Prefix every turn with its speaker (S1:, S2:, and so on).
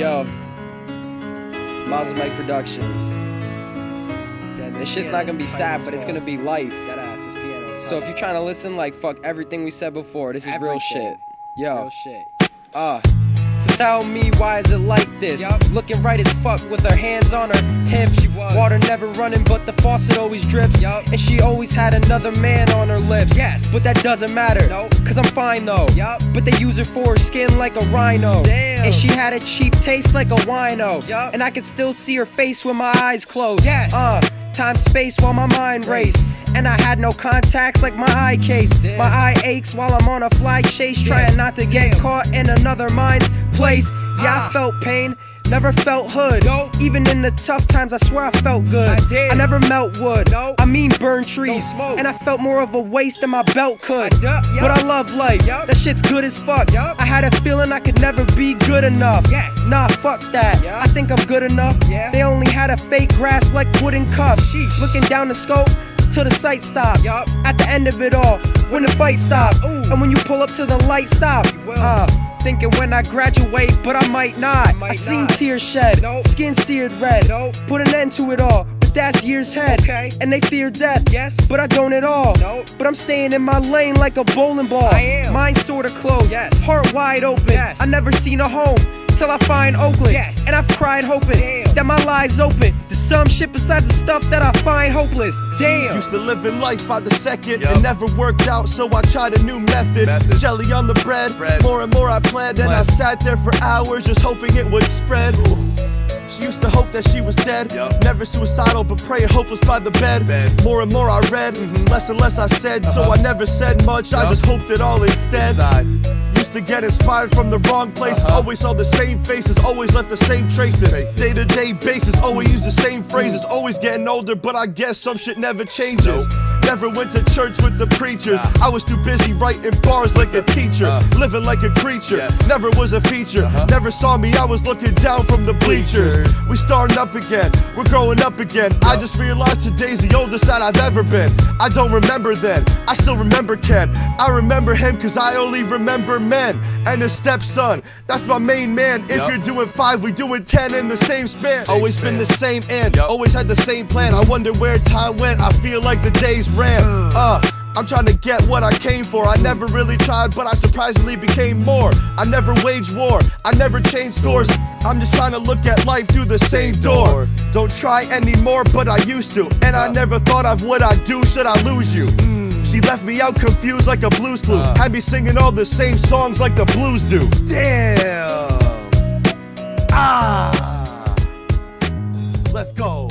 S1: Yo, Miles Mike Productions. This shit's not gonna be sad, but it's gonna be life. So if you're trying to listen, like, fuck everything we said before, this is real shit. Yo. So tell me, why is it like this? Looking right as fuck with her hands on her hips. Water never running, but the faucet always drips. And she always had another man on her lips. But that doesn't matter, cause I'm fine though. But they use her for her skin like a rhino. And she had a cheap taste like a wino. And I could still see her face with my eyes closed. Time, space while my mind race. And I had no contacts like my eye case. My eye aches while I'm on a fly chase, trying not to get caught in another mind's place. Yeah, I felt pain, never felt hood. Even in the tough times, I swear I felt good. I never melt wood, I mean burn trees. And I felt more of a waste than my belt could. But I love life, that shit's good as fuck. I had a feeling I could never be good enough. Nah, fuck that, I think I'm good enough. They only had a fake grasp like wooden cuffs. Looking down the scope till the sight stop. At the end of it all, when the fight stop. And when you pull up to the light stop. Thinking when I graduate, but I might not. I seen tears shed, skin seared red. Put an end to it all, but that's years ahead. And they fear death, but I don't at all. But I'm staying in my lane like a bowling ball. Mind sorta closed, heart wide open. I never seen a home till I find Oakland. And I've cried hoping that my life's open to some shit besides the stuff that I find hopeless. Damn.
S2: Used to live in life by the second. It never worked out, so I tried a new method. Jelly on the bread, more and more I pled. And I sat there for hours just hoping it would spread. She used to hope that she was dead. Never suicidal, but praying hopeless by the bed. More and more I read, less and less I said. So I never said much, I just hoped it all instead. Used to get inspired from the wrong places. Always saw the same faces, always left the same traces. Day-to-day basis, always use the same phrases. Always getting older, but I guess some shit never changes. Never went to church with the preachers. I was too busy writing bars like a teacher. Living like a creature, never was a feature. Never saw me, I was looking down from the bleachers. We starting up again, we're growing up again. I just realized today's the oldest that I've ever been. I don't remember then, I still remember Ken. I remember him cause I only remember men. And his stepson, that's my main man. If you're doing 5, we doing 10 in the same span. Always been the same and always had the same plan. I wonder where time went, I feel like the days ran. I'm trying to get what I came for. I never really tried, but I surprisingly became more. I never waged war, I never changed scores. I'm just trying to look at life through the same door. Don't try anymore, but I used to. And I never thought of what I'd do should I lose you. She left me out confused like a Blues Clue. Had me singing all the same songs like the blues do. Damn. Let's go.